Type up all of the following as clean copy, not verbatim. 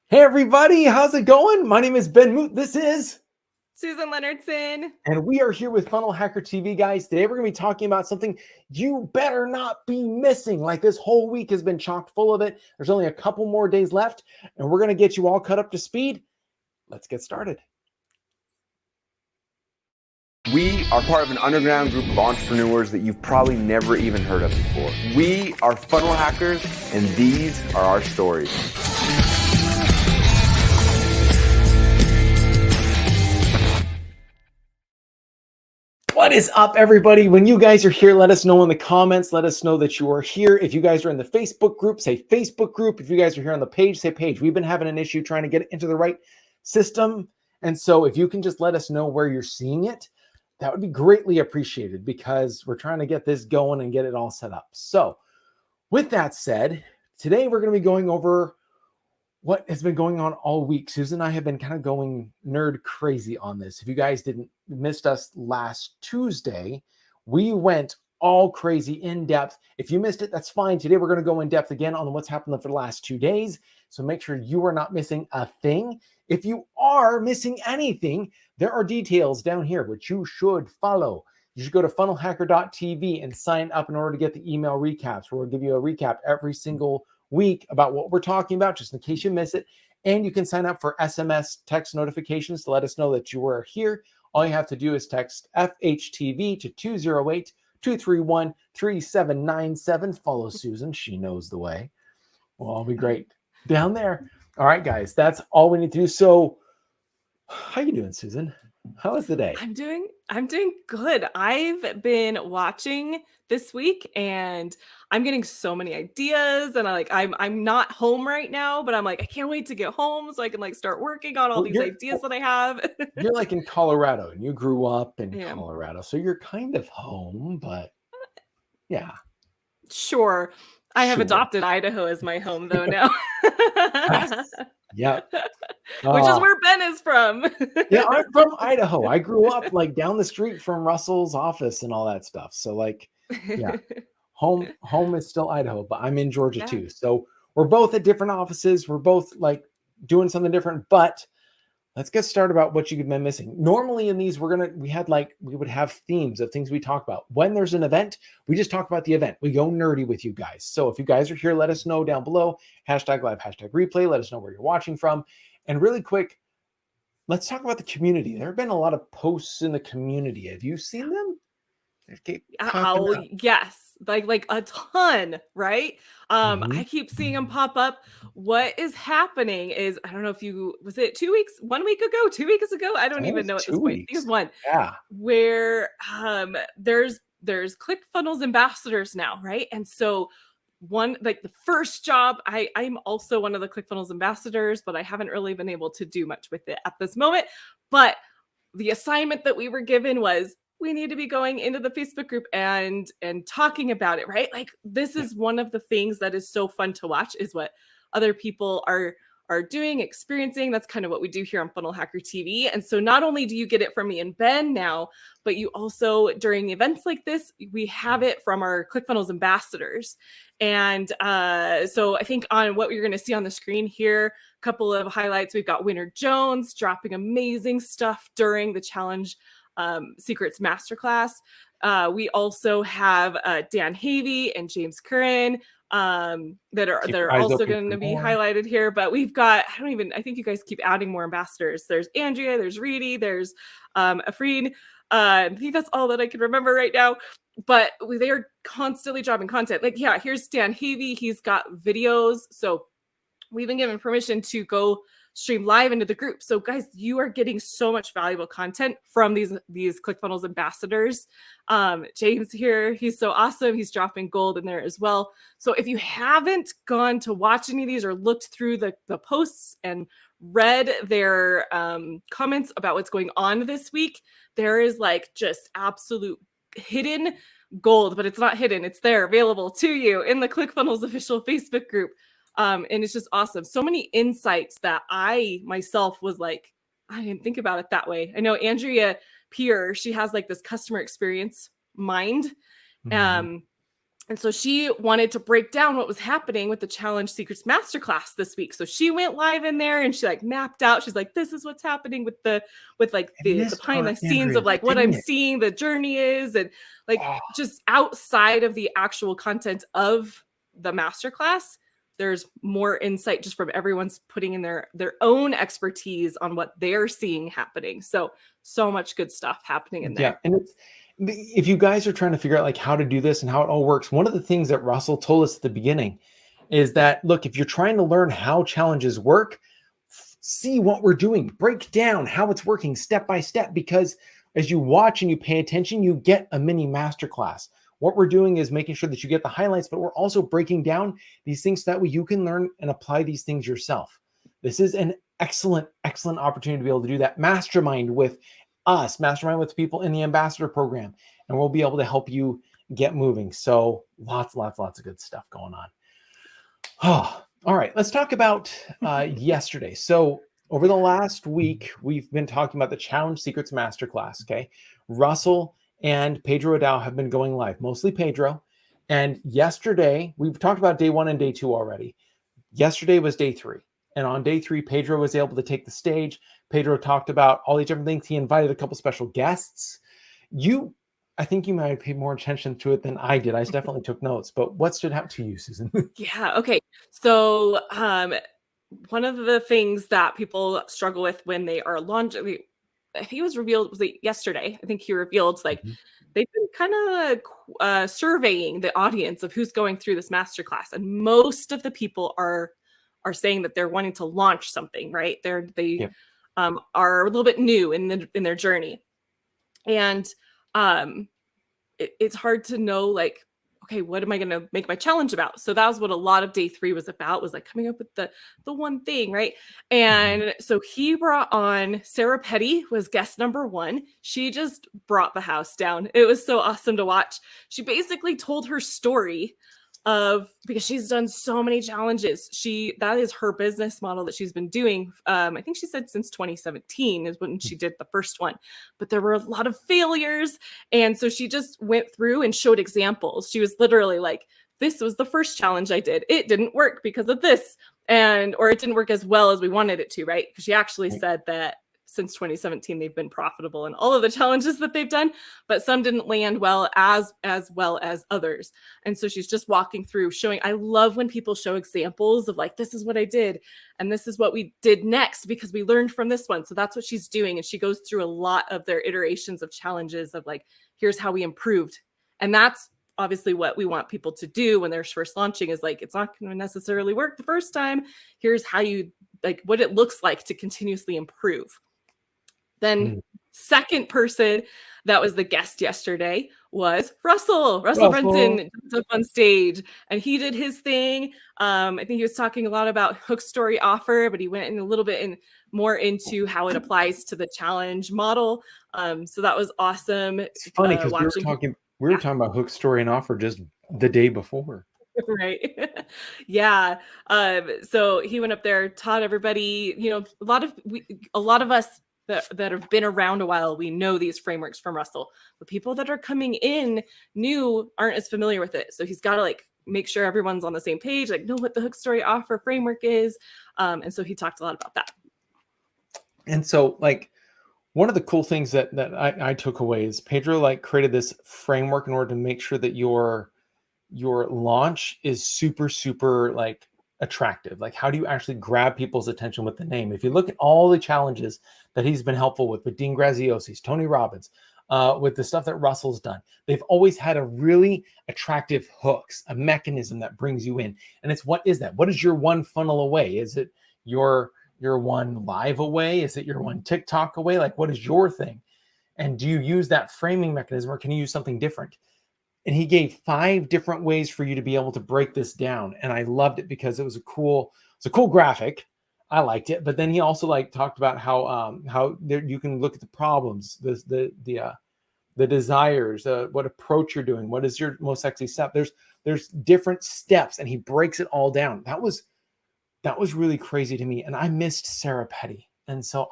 Hey everybody, how's it going? My name is Ben Moot. This is, Susan Leonardson. and we are here with Funnel Hacker TV, guys. Today we're going to be talking about something you better not be missing. Like this whole week has been chock full of it. There's only a couple more days left, and we're going to get you all caught up to speed. Let's get started. We are part of an underground group of entrepreneurs that you've probably never even heard of before. We are funnel hackers, and these are our stories. What is up, everybody? When you guys are here, let us know in the comments. Let us know that you are here. If you guys are in the Facebook group, say Facebook group. If you guys are here on the page, say page. We've been having an issue trying to get it into the right system. And so if you can just let us know where you're seeing it, that would be greatly appreciated because we're trying to get this going and get it all set up. So with that said, today we're going to be going over what has been going on all week. Susan and I have been kind of going nerd crazy on this. If you guys missed us last Tuesday, we went all crazy in depth. If you missed it, that's fine. Today we're going to go in depth again on what's happened for the last 2 days. So make sure you are not missing a thing. If you are missing anything, there are details down here which you should follow. You should go to FunnelHackerTV and sign up in order to get the email recaps, where we'll give you a recap every single week about what we're talking about, just in case you miss it. And you can sign up for SMS text notifications to let us know that you are here. All you have to do is text FHTV to 208-231-3797. Follow Susan. She knows the way. Well, I'll be great down there. All right, guys, that's all we need to do. So how you doing, Susan? How was the day? I'm doing good. I've been watching this week and I'm getting so many ideas, and I'm not home right now, but I'm like, I can't wait to get home so I can start working on all these ideas that I have. You're like in Colorado and you grew up in Colorado, so you're kind of home, but yeah. Sure. I have adopted Idaho as my home though now. Yes. Yep. Which is where Ben is from. Yeah, I'm from Idaho. I grew up like down the street from Russell's office and all that stuff. So yeah, home is still Idaho, but I'm in Georgia too. So we're both at different offices. We're both like doing something different, but let's get started about what you've been missing. Normally in these, we would have themes of things we talk about. When there's an event, we just talk about the event. We go nerdy with you guys. So if you guys are here, let us know down below, #live, #replay. Let us know where you're watching from. And really quick, let's talk about the community. There have been a lot of posts in the community. Have you seen them? Oh, yes. Like a ton, right? I keep seeing them pop up. What is happening is, I don't know if was it 2 weeks, 1 week ago, 2 weeks ago? I don't even know at this point. I think it was one. Yeah. Where there's ClickFunnels Ambassadors now, right? And so the first job, I'm also one of the ClickFunnels Ambassadors, but I haven't really been able to do much with it at this moment. But the assignment that we were given was, we need to be going into the Facebook group and talking about it, right? Like, this is one of the things that is so fun to watch, is what other people are doing, experiencing. That's kind of what we do here on Funnel Hacker TV. And so not only do you get it from me and Ben now, but you also, during events like this, we have it from our ClickFunnels Ambassadors. And so I think on what you're going to see on the screen here, a couple of highlights. We've got Winter Jones dropping amazing stuff during the challenge Secrets Masterclass. We also have Dan Havey and James Curran that are also going to be highlighted here. But we've got, I think you guys keep adding more ambassadors. There's Andrea, there's Reedy, there's Afreen. I think that's all that I can remember right now. But they are constantly dropping content. Like, yeah, here's Dan Havey. He's got videos. So we've been given permission to go stream live into the group. So guys, you are getting so much valuable content from these ClickFunnels Ambassadors. James here, he's so awesome. He's dropping gold in there as well. So if you haven't gone to watch any of these or looked through the posts and read their comments about what's going on this week, there is like just absolute hidden gold, but it's not hidden. It's there available to you in the ClickFunnels official Facebook group. And it's just awesome. So many insights that I myself was like, I didn't think about it that way. I know Andrea Peer, she has like this customer experience mind. And so she wanted to break down what was happening with the Challenge Secrets Masterclass this week. So she went live in there and she like mapped out. She's like, this is what's happening with the I missed behind the her, scenes Andrea. of like what Dang I'm it. seeing, the journey is, and like Oh, just outside of the actual content of the masterclass, there's more insight just from everyone's putting in their own expertise on what they're seeing happening. So much good stuff happening in yeah. there. And if you guys are trying to figure out like how to do this and how it all works, one of the things that Russell told us at the beginning is that, look, if you're trying to learn how challenges work, see what we're doing, break down how it's working step by step, because as you watch and you pay attention, you get a mini masterclass. What we're doing is making sure that you get the highlights, but we're also breaking down these things so that way you can learn and apply these things yourself. This is an excellent, excellent opportunity to be able to do that. Mastermind with us, mastermind with people in the ambassador program, and we'll be able to help you get moving. So lots of good stuff going on. Oh, all right. Let's talk about yesterday. So over the last week, we've been talking about the Challenge Secrets Masterclass. Okay. Russell and Pedro Adao have been going live, mostly Pedro. And yesterday, we've talked about day 1 and day 2 already. Yesterday was day 3. And on day 3, Pedro was able to take the stage. Pedro talked about all these different things. He invited a couple special guests. I think you might have paid more attention to it than I did. I definitely took notes. But what stood out to you, Susan? Yeah. Okay. So, one of the things that people struggle with when they are launching, I think it was revealed, was it yesterday? I think he revealed like they've been kind of surveying the audience of who's going through this masterclass, and most of the people are saying that they're wanting to launch something, right? They Yep. are a little bit new in their journey, and it's hard to know like, okay, what am I going to make my challenge about? So that was what a lot of day 3 was about, was like coming up with the one thing, right? And so he brought on Sarah Petty, was guest number 1. She just brought the house down. It was so awesome to watch. She basically told her story of, because she's done so many challenges. That is her business model that she's been doing. I think she said since 2017 is when she did the first one, but there were a lot of failures. And so she just went through and showed examples. She was literally like, this was the first challenge I did. It didn't work because of this. Or it didn't work as well as we wanted it to, right? Because she actually said that since 2017, they've been profitable in all of the challenges that they've done, but some didn't land well as well as others. And so she's just walking through showing, I love when people show examples of like, this is what I did, and this is what we did next because we learned from this one. So that's what she's doing. And she goes through a lot of their iterations of challenges of like, here's how we improved. And that's obviously what we want people to do when they're first launching, is like, it's not going to necessarily work the first time. Here's how you, like, what it looks like to continuously improve. Then second person that was the guest yesterday was Russell Brunson up on stage, and he did his thing. I think he was talking a lot about hook story offer, but he went in a little bit more into how it applies to the challenge model. So that was awesome. It's funny because we were talking about hook story and offer just the day before. Right. Yeah. So he went up there, taught everybody, a lot of us that have been around a while, we know these frameworks from Russell. But people that are coming in new aren't as familiar with it. So he's got to like make sure everyone's on the same page, like know what the hook story offer framework is. And so he talked a lot about that. And so like one of the cool things that I took away is Pedro like created this framework in order to make sure that your launch is super, super like attractive. Like, how do you actually grab people's attention with the name? If you look at all the challenges that he's been helpful with Dean Graziosi's, Tony Robbins, with the stuff that Russell's done, they've always had a really attractive hooks, a mechanism that brings you in. And it's, what is that? What is your one funnel away? Is it your one live away? Is it your one TikTok away? Like, what is your thing? And do you use that framing mechanism, or can you use something different? And he gave 5 different ways for you to be able to break this down. And I loved it because it was a cool graphic. I liked it. But then he also like talked about how there, you can look at the problems, the desires, what approach you're doing, what is your most sexy step. There's different steps, and he breaks it all down. That was really crazy to me. And I missed Sarah Petty. And so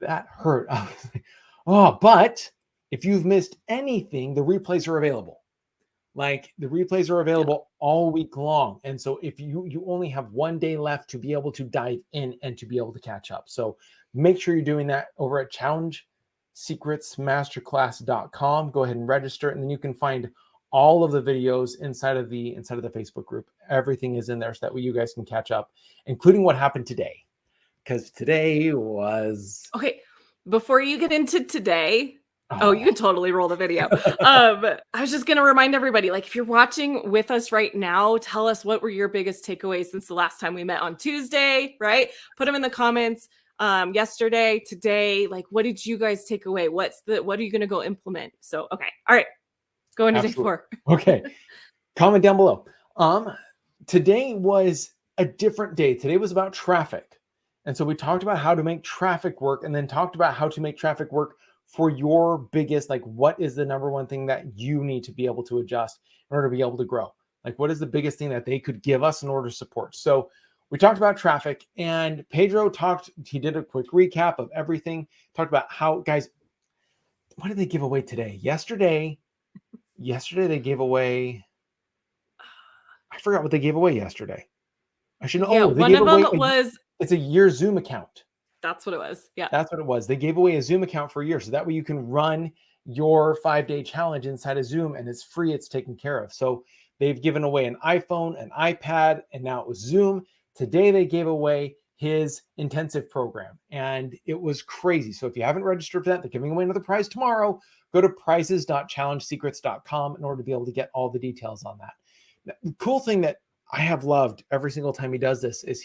that hurt. I was like, oh, but if you've missed anything, the replays are available. Like the replays are available all week long. And so if you only have one day left to be able to dive in and to be able to catch up. So make sure you're doing that over at challengesecretsmasterclass.com. Go ahead and register, and then you can find all of the videos inside of the Facebook group. Everything is in there so that way you guys can catch up, including what happened today. Because today was okay. Before you get into today, you could totally roll the video. I was just going to remind everybody, like, if you're watching with us right now, tell us what were your biggest takeaways since the last time we met on Tuesday, right? Put them in the comments. Yesterday, today, like, what did you guys take away? What are you going to go implement? So, okay. All right. Go into day 4. Okay. Comment down below. Today was a different day. Today was about traffic. And so we talked about how to make traffic work, and then talked about how to make traffic work for your biggest, like, what is the number one thing that you need to be able to adjust in order to be able to grow? Like, what is the biggest thing that they could give us in order to support? So we talked about traffic, and Pedro he did a quick recap of everything, talked about how, guys, what did they give away today? Yesterday they gave away, I forgot what they gave away yesterday. I should know. Yeah, they one gave of away them was, it's a year Zoom account. That's what it was. Yeah. That's what it was. They gave away a Zoom account for a year. So that way you can run your 5-day challenge inside of Zoom, and it's free. It's taken care of. So they've given away an iPhone, an iPad, and now it was Zoom. Today they gave away his intensive program, and it was crazy. So if you haven't registered for that, they're giving away another prize tomorrow. Go to prizes.challengesecrets.com in order to be able to get all the details on that. The cool thing that I have loved every single time he does this is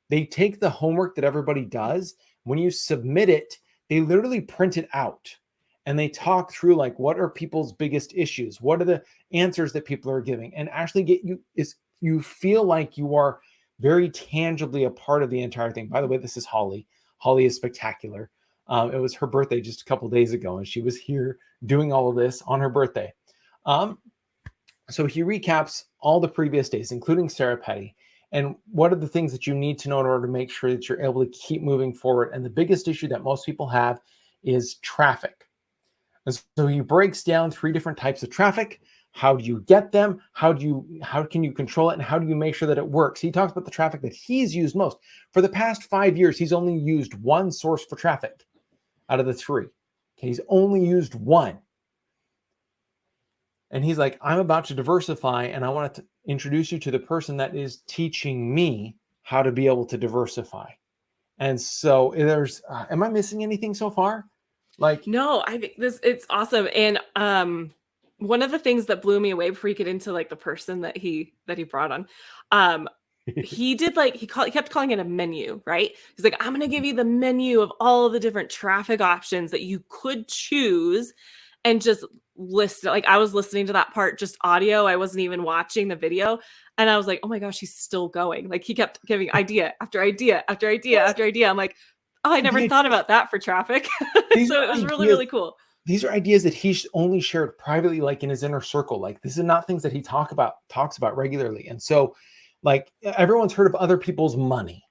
they take the homework that everybody does. When you submit it, they literally print it out, and they talk through, like, what are people's biggest issues? What are the answers that people are giving? And actually you feel like you are very tangibly a part of the entire thing. By the way, this is Holly. Holly is spectacular. It was her birthday just a couple days ago, and she was here doing all of this on her birthday. So he recaps all the previous days, including Sarah Petty. And what are the things that you need to know in order to make sure that you're able to keep moving forward? And the biggest issue that most people have is traffic. And so he breaks down 3 different types of traffic. How do you get them? How can you control it? And how do you make sure that it works? He talks about the traffic that he's used most. For the past 5 years, he's only used one source for traffic out of the 3. Okay, he's only used one. And he's like, I'm about to diversify, and I want to introduce you to the person that is teaching me how to be able to diversify. And so there's, am I missing anything so far? Like, no, I think it's awesome. And one of the things that blew me away before you get into, like, the person that he brought on, he did, like, he kept calling it a menu, right? He's like, I'm going to give you the menu of all of the different traffic options that you could choose, and just list it. Like, I was listening to that part, just audio. I wasn't even watching the video. And I was like, oh my gosh, he's still going. Like, he kept giving idea after idea after idea after idea. I'm like, oh, I never thought about that for traffic. So it was really, really cool. These are ideas that he only shared privately, like in his inner circle. Like, this is not things that he talks about regularly. And so, like, everyone's heard of other people's money.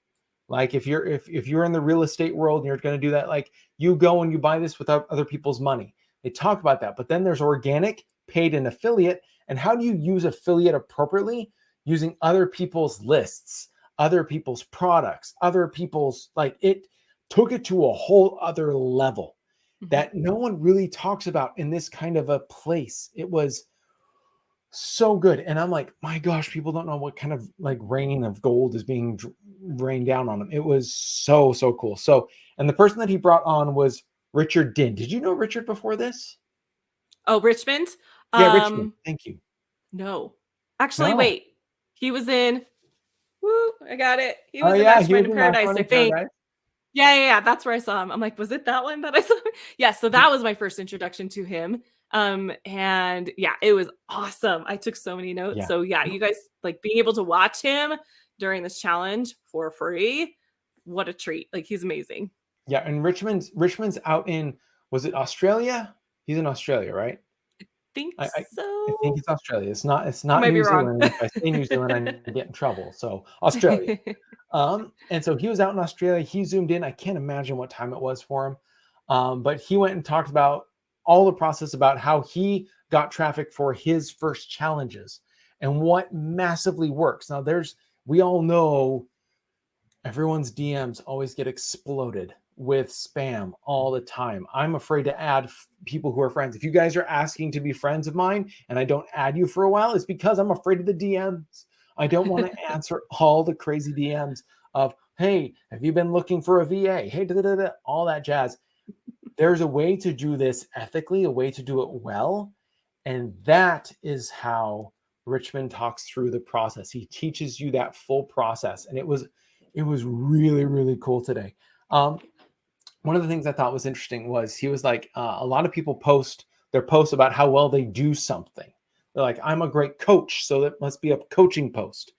Like, if you're in the real estate world and you're going to do that, like, you go and you buy this without other people's money. They talk about that. But then there's organic, paid, and affiliate. And how do you use affiliate appropriately? Using other people's lists, other people's products, other people's, like, it took it to a whole other level that no one really talks about in this kind of a place. It was so good. And I'm like, my gosh, people don't know what kind of, like, rain of gold is being rained down on them. It was so, so cool. So, and the person that he brought on was Richard Din. Did you know Richard before this? Oh, Richmond? Yeah, Richmond. Thank you. No. Actually, wait. He was in, I got it. He was in he Mastermind was in in Paradise, Mastermind I in think. Paradise. Yeah. That's where I saw him. I'm like, was it that one that I saw? Yeah, so that was my first introduction to him. And yeah, it was awesome. I took so many notes. Yeah. So yeah, you guys, like, being able to watch him during this challenge for free, what a treat. Like, he's amazing. Yeah, and Richmond's out in, was it Australia? He's in Australia, right? I think it's Australia. It's not New Zealand. If I say New Zealand, I get in trouble. So Australia. And so he was out in Australia. He zoomed in. I can't imagine what time it was for him. But he went and talked about all the process about how he got traffic for his first challenges and what massively works. Now we all know everyone's DMs always get exploded with spam all the time. I'm afraid to add people who are friends. If you guys are asking to be friends of mine and I don't add you for a while, it's because I'm afraid of the DMs. I don't want to answer all the crazy DMs of, hey, have you been looking for a VA? Hey, all that jazz. There's a way to do this ethically, a way to do it well. And that is how Richmond talks through the process. He teaches you that full process. And it was really, really cool today. One of the things I thought was interesting was he was like, a lot of people post their posts about how well they do something. They're like, I'm a great coach, so that must be a coaching post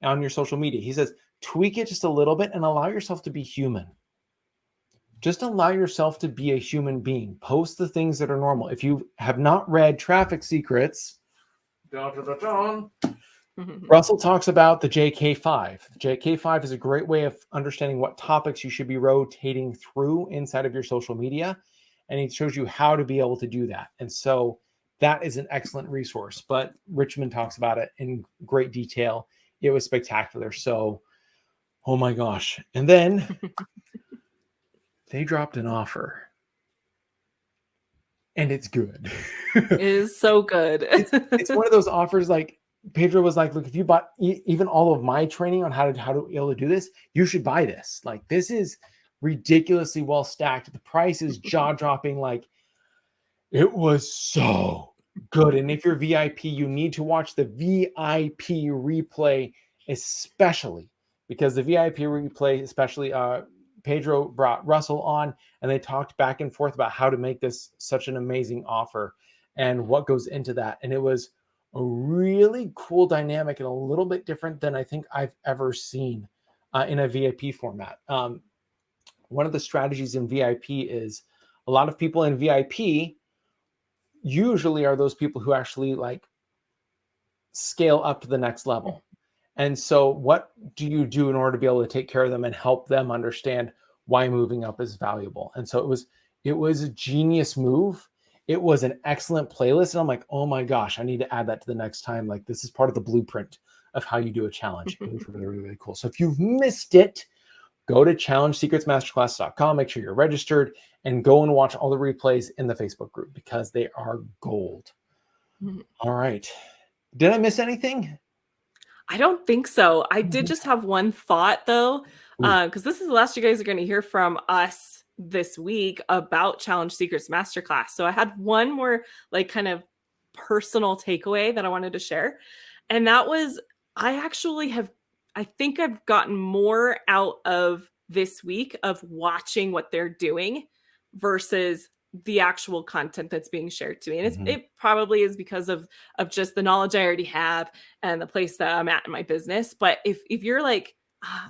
on your social media. He says, tweak it just a little bit and allow yourself to be human. Just allow yourself to be a human being. Post the things that are normal. If you have not read Traffic Secrets, Russell talks about the JK5. The JK5 is a great way of understanding what topics you should be rotating through inside of your social media. And he shows you how to be able to do that. And so that is an excellent resource. But Richmond talks about it in great detail. It was spectacular. So, oh my gosh. And then they dropped an offer. And it's good. It is so good. It's one of those offers like, Pedro was like, look, if you bought even all of my training on how to be able to do this, you should buy this. Like, this is ridiculously well stacked. The price is jaw dropping. Like, it was so good. And if you're VIP, you need to watch the VIP replay, especially because the VIP replay, especially Pedro brought Russell on and they talked back and forth about how to make this such an amazing offer and what goes into that. And it was a really cool dynamic and a little bit different than I think I've ever seen in a VIP format. One of the strategies in VIP is a lot of people in VIP usually are those people who actually like scale up to the next level. And so what do you do in order to be able to take care of them and help them understand why moving up is valuable? And so it was a genius move. It was an excellent playlist. And I'm like, oh my gosh, I need to add that to the next time. Like, this is part of the blueprint of how you do a challenge. It was really, really, really cool. So if you've missed it, go to challengesecretsmasterclass.com, make sure you're registered, and go and watch all the replays in the Facebook group because they are gold. All right. Did I miss anything? I don't think so. I did just have one thought though, because this is the last you guys are going to hear from us this week about Challenge Secrets Masterclass. So I had one more like kind of personal takeaway that I wanted to share. And that was, I think I've gotten more out of this week of watching what they're doing versus the actual content that's being shared to me. And it probably is because of just the knowledge I already have and the place that I'm at in my business. But if you're like,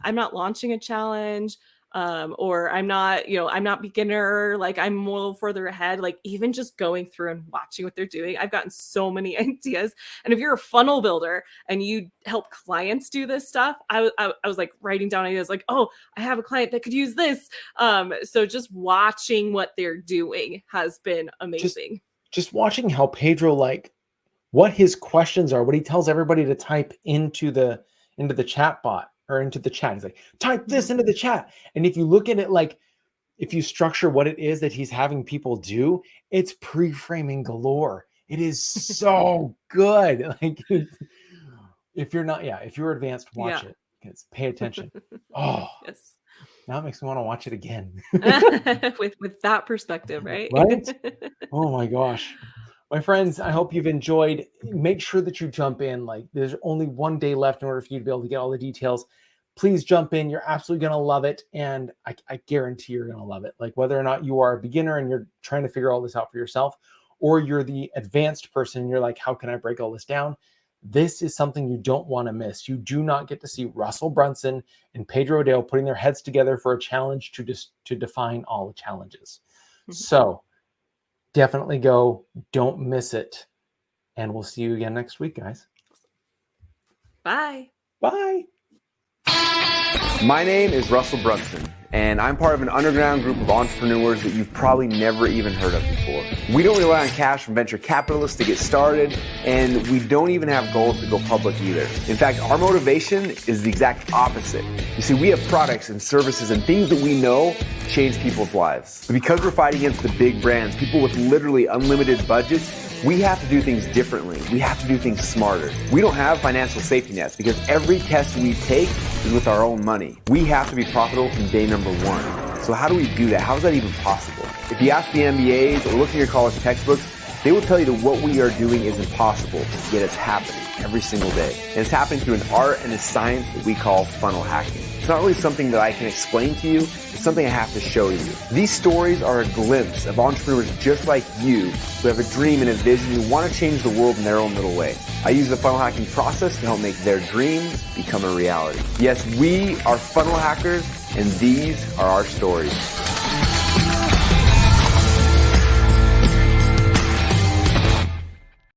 I'm not launching a challenge, or I'm not beginner, like I'm a little further ahead, like even just going through and watching what they're doing, I've gotten so many ideas. And if you're a funnel builder and you help clients do this stuff, I was like writing down ideas like, oh, I have a client that could use this. So just watching what they're doing has been amazing. Just watching how Pedro, like what his questions are, what he tells everybody to type into the chat bot or into the chat. He's like, type this into the chat. And if you look at it, like if you structure what it is that he's having people do, it's pre-framing galore. It is so good. Like if you're advanced, watch it. Pay attention. Oh, yes. Now it makes me want to watch it again. with that perspective, right? Right? Oh my gosh. My friends, I hope you've enjoyed. Make sure that you jump in. Like there's only one day left in order for you to be able to get all the details. Please jump in. You're absolutely going to love it. And I guarantee you're going to love it. Like whether or not you are a beginner and you're trying to figure all this out for yourself, or you're the advanced person and you're like, how can I break all this down? This is something you don't want to miss. You do not get to see Russell Brunson and Pedro Adele putting their heads together for a challenge to define all the challenges. So definitely go. Don't miss it. And we'll see you again next week, guys. Bye. Bye. My name is Russell Brunson, and I'm part of an underground group of entrepreneurs that you've probably never even heard of before. We don't rely on cash from venture capitalists to get started, and we don't even have goals to go public either. In fact, our motivation is the exact opposite. You see, we have products and services and things that we know change people's lives. But because we're fighting against the big brands, people with literally unlimited budgets, we have to do things differently. We have to do things smarter. We don't have financial safety nets because every test we take is with our own money. We have to be profitable from day number one. So how do we do that? How is that even possible? If you ask the MBAs or look in your college textbooks, they will tell you that what we are doing is impossible, yet it's happening every single day. And it's happening through an art and a science that we call funnel hacking. It's not really something that I can explain to you. It's something I have to show you. These stories are a glimpse of entrepreneurs just like you who have a dream and a vision who want to change the world in their own little way. I use the funnel hacking process to help make their dreams become a reality. Yes, we are funnel hackers, and these are our stories.